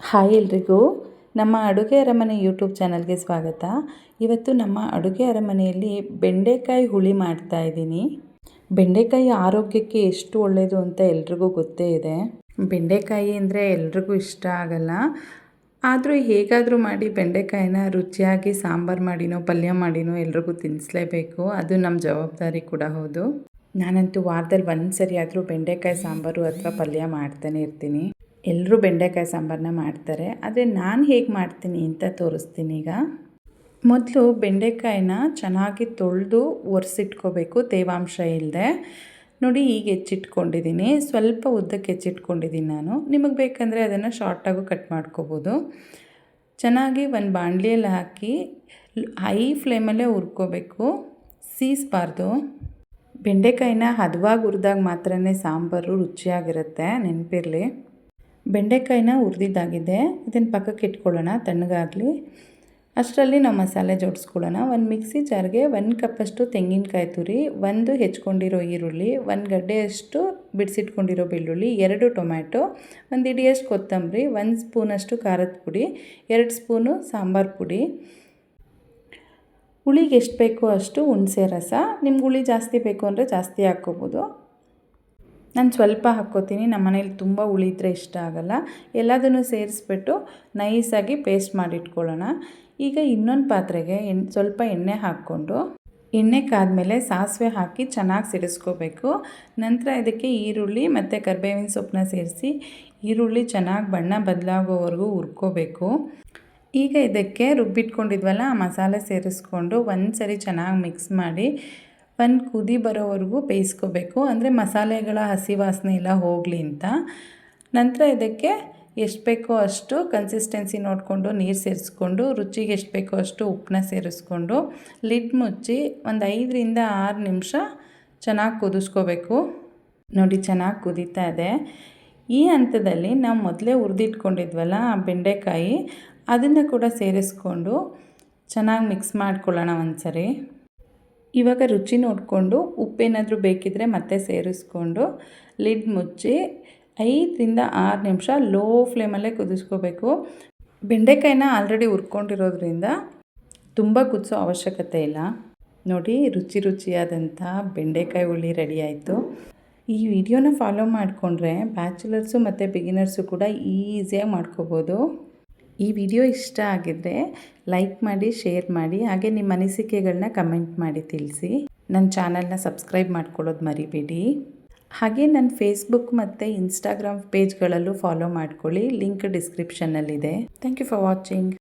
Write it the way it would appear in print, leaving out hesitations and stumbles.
Hi ಎಲ್ರಿಗೂ, ನಮ್ಮ ಅಡುಗೆ ಅರಮನೆ ಯೂಟ್ಯೂಬ್ ಚಾನಲ್ಗೆ ಸ್ವಾಗತ. ಇವತ್ತು ನಮ್ಮ ಅಡುಗೆ ಅರಮನೆಯಲ್ಲಿ ಬೆಂಡೆಕಾಯಿ ಹುಳಿ ಮಾಡ್ತಾ ಇದ್ದೀನಿ. ಬೆಂಡೆಕಾಯಿ ಆರೋಗ್ಯಕ್ಕೆ ಎಷ್ಟು ಒಳ್ಳೆಯದು ಅಂತ ಎಲ್ರಿಗೂ ಗೊತ್ತೇ ಇದೆ. ಬೆಂಡೆಕಾಯಿ ಅಂದರೆ ಎಲ್ರಿಗೂ ಇಷ್ಟ ಆಗಲ್ಲ. ಆದರೂ ಹೇಗಾದರೂ ಮಾಡಿ ಬೆಂಡೆಕಾಯಿನ ರುಚಿಯಾಗಿ ಸಾಂಬಾರು ಮಾಡಿನೋ ಪಲ್ಯ ಮಾಡಿನೋ ಎಲ್ರಿಗೂ ತಿನ್ನಿಸ್ಲೇಬೇಕು. ಅದು ನಮ್ಮ ಜವಾಬ್ದಾರಿ ಕೂಡ ಹೌದು. ನಾನಂತೂ ವಾರದಲ್ಲಿ ಒಂದು ಸರಿ ಆದರೂ ಬೆಂಡೆಕಾಯಿ ಸಾಂಬಾರು ಅಥವಾ ಪಲ್ಯ ಮಾಡ್ತಾನೆ ಇರ್ತೀನಿ. ಎಲ್ಲರೂ ಬೆಂಡೆಕಾಯಿ ಸಾಂಬಾರನ್ನ ಮಾಡ್ತಾರೆ, ಆದರೆ ನಾನು ಹೇಗೆ ಮಾಡ್ತೀನಿ ಅಂತ ತೋರಿಸ್ತೀನಿ. ಈಗ ಮೊದಲು ಬೆಂಡೆಕಾಯಿನ ಚೆನ್ನಾಗಿ ತೊಳೆದು ಒರೆಸಿಟ್ಕೋಬೇಕು, ತೇವಾಂಶ ಇಲ್ಲದೆ. ನೋಡಿ, ಈಗ ಹೆಚ್ಚಿಟ್ಕೊಂಡಿದ್ದೀನಿ. ಸ್ವಲ್ಪ ಉದ್ದಕ್ಕೆ ಹೆಚ್ಚಿಟ್ಕೊಂಡಿದ್ದೀನಿ ನಾನು. ನಿಮಗೆ ಬೇಕಂದರೆ ಅದನ್ನು ಶಾರ್ಟಾಗೂ ಕಟ್ ಮಾಡ್ಕೋಬೋದು. ಚೆನ್ನಾಗಿ ಒಂದು ಬಾಣಲಿಯಲ್ಲಿ ಹಾಕಿ ಹೈ ಫ್ಲೇಮಲ್ಲೇ ಹುರ್ಕೋಬೇಕು, ಸೀಸಬಾರ್ದು. ಬೆಂಡೆಕಾಯಿನ ಹದವಾಗಿ ಹುರಿದಾಗ ಮಾತ್ರ ಸಾಂಬಾರು ರುಚಿಯಾಗಿರುತ್ತೆ, ನೆನಪಿರಲಿ. ಬೆಂಡೆಕಾಯಿನ ಹುರಿದಿದ್ದಾಗಿದೆ, ಇದನ್ನು ಪಕ್ಕಕ್ಕೆ ಇಟ್ಕೊಳ್ಳೋಣ ತಣ್ಣಗಾಗಲಿ. ಅಷ್ಟರಲ್ಲಿ ನಾವು ಮಸಾಲೆ ಜೋಡಿಸ್ಕೊಳ್ಳೋಣ. ಒಂದು ಮಿಕ್ಸಿ ಜಾರ್ಗೆ 1 ಕಪ್ಪಷ್ಟು ತೆಂಗಿನಕಾಯಿ ತುರಿ, 1 ಹೆಚ್ಕೊಂಡಿರೋ ಈರುಳ್ಳಿ, 1 ಗಡ್ಡೆಯಷ್ಟು ಬಿಡಿಸಿಟ್ಕೊಂಡಿರೋ ಬೆಳ್ಳುಳ್ಳಿ, 2 ಟೊಮ್ಯಾಟೊ, 1 ಹಿಡಿಯಷ್ಟು ಕೊತ್ತಂಬರಿ, 1 ಸ್ಪೂನಷ್ಟು ಖಾರದ ಪುಡಿ, 2 ಸ್ಪೂನು ಸಾಂಬಾರು ಪುಡಿ. ಹುಳಿಗೆ ಎಷ್ಟು ಬೇಕೋ ಅಷ್ಟು ಹುಣಸೆ ರಸ. ನಿಮ್ಗೆ ಹುಳಿ ಜಾಸ್ತಿ ಬೇಕು ಅಂದರೆ ಜಾಸ್ತಿ ಹಾಕ್ಕೋಬೋದು. ನಾನು ಸ್ವಲ್ಪ ಹಾಕ್ಕೋತೀನಿ, ನಮ್ಮ ಮನೇಲಿ ತುಂಬ ಹುಳಿ ಇದ್ದರೆ ಇಷ್ಟ ಆಗೋಲ್ಲ. ಎಲ್ಲದನ್ನು ಸೇರಿಸ್ಬಿಟ್ಟು ನೈಸಾಗಿ ಪೇಸ್ಟ್ ಮಾಡಿಟ್ಕೊಳ್ಳೋಣ. ಈಗ ಇನ್ನೊಂದು ಪಾತ್ರೆಗೆ ಸ್ವಲ್ಪ ಎಣ್ಣೆ ಹಾಕ್ಕೊಂಡು, ಎಣ್ಣೆ ಕಾದ್ಮೇಲೆ ಸಾಸಿವೆ ಹಾಕಿ ಚೆನ್ನಾಗಿ ಸಿಡಿಸ್ಕೋಬೇಕು. ನಂತರ ಇದಕ್ಕೆ ಈರುಳ್ಳಿ ಮತ್ತು ಕರಿಬೇವಿನ ಸೊಪ್ಪನ್ನ ಸೇರಿಸಿ ಈರುಳ್ಳಿ ಚೆನ್ನಾಗಿ ಬಣ್ಣ ಬದಲಾಗೋವರೆಗೂ ಹುರ್ಕೋಬೇಕು. ಈಗ ಇದಕ್ಕೆ ರುಬ್ಬಿಟ್ಕೊಂಡಿದ್ವಲ್ಲ ಆ ಮಸಾಲೆ ಸೇರಿಸ್ಕೊಂಡು ಒಂದು ಸರಿ ಚೆನ್ನಾಗಿ ಮಿಕ್ಸ್ ಮಾಡಿ ಒಂದು ಕುದಿ ಬರೋವರೆಗೂ ಬೇಯಿಸ್ಕೋಬೇಕು. ಅಂದರೆ ಮಸಾಲೆಗಳ ಹಸಿ ವಾಸನೆ ಎಲ್ಲ ಹೋಗಲಿ ಅಂತ. ನಂತರ ಇದಕ್ಕೆ ಎಷ್ಟು ಬೇಕೋ ಅಷ್ಟು ಕನ್ಸಿಸ್ಟೆನ್ಸಿ ನೋಡಿಕೊಂಡು ನೀರು ಸೇರಿಸ್ಕೊಂಡು, ರುಚಿಗೆ ಎಷ್ಟು ಬೇಕೋ ಅಷ್ಟು ಉಪ್ಪನ್ನ ಸೇರಿಸ್ಕೊಂಡು ಲಿಡ್ ಮುಚ್ಚಿ ಒಂದು 5ರಿಂದ 6 ನಿಮಿಷ ಚೆನ್ನಾಗಿ ಕುದಿಸ್ಕೋಬೇಕು. ನೋಡಿ, ಚೆನ್ನಾಗಿ ಕುದೀತಾ ಇದೆ. ಈ ಹಂತದಲ್ಲಿ ನಾವು ಮೊದಲೇ ಹುರಿದಿಟ್ಕೊಂಡಿದ್ವಲ್ಲ ಆ ಬೆಂಡೆಕಾಯಿ, ಅದನ್ನು ಕೂಡ ಸೇರಿಸ್ಕೊಂಡು ಚೆನ್ನಾಗಿ ಮಿಕ್ಸ್ ಮಾಡ್ಕೊಳ್ಳೋಣ ಒಂದು ಸರಿ. ಇವಾಗ ರುಚಿ ನೋಡಿಕೊಂಡು ಉಪ್ಪೇನಾದರೂ ಬೇಕಿದ್ದರೆ ಮತ್ತೆ ಸೇರಿಸ್ಕೊಂಡು ಲಿಡ್ ಮುಚ್ಚಿ 5ರಿಂದ 6 ನಿಮಿಷ ಲೋ ಫ್ಲೇಮಲ್ಲೇ ಕುದಿಸ್ಕೋಬೇಕು. ಬೆಂಡೆಕಾಯಿನ ಆಲ್ರೆಡಿ ಹುರ್ಕೊಂಡಿರೋದ್ರಿಂದ ತುಂಬ ಕುದಿಸೋ ಅವಶ್ಯಕತೆ ಇಲ್ಲ. ನೋಡಿ, ರುಚಿಯಾದಂಥ ಬೆಂಡೆಕಾಯಿ ಹುಳಿ ರೆಡಿ ಆಯಿತು. ಈ ವಿಡಿಯೋನ ಫಾಲೋ ಮಾಡಿಕೊಂಡ್ರೆ ಬ್ಯಾಚುಲರ್ಸು ಮತ್ತು ಬಿಗಿನರ್ಸು ಕೂಡ ಈಸಿಯಾಗಿ ಮಾಡ್ಕೋಬೋದು. ಈ ವಿಡಿಯೋ ಇಷ್ಟ ಆಗಿದ್ದರೆ ಲೈಕ್ ಮಾಡಿ, ಶೇರ್ ಮಾಡಿ, ಹಾಗೆ ನಿಮ್ಮ ಅನಿಸಿಕೆಗಳನ್ನ ಕಮೆಂಟ್ ಮಾಡಿ ತಿಳಿಸಿ. ನನ್ನ ಚಾನಲ್ನ ಸಬ್ಸ್ಕ್ರೈಬ್ ಮಾಡ್ಕೊಳ್ಳೋದು ಮರಿಬೇಡಿ. ಹಾಗೆ ನನ್ನ ಫೇಸ್ಬುಕ್ ಮತ್ತು ಇನ್ಸ್ಟಾಗ್ರಾಮ್ ಪೇಜ್ಗಳಲ್ಲೂ ಫಾಲೋ ಮಾಡ್ಕೊಳ್ಳಿ, ಲಿಂಕ್ ಡಿಸ್ಕ್ರಿಪ್ಷನ್ನಲ್ಲಿದೆ. Thank you for watching.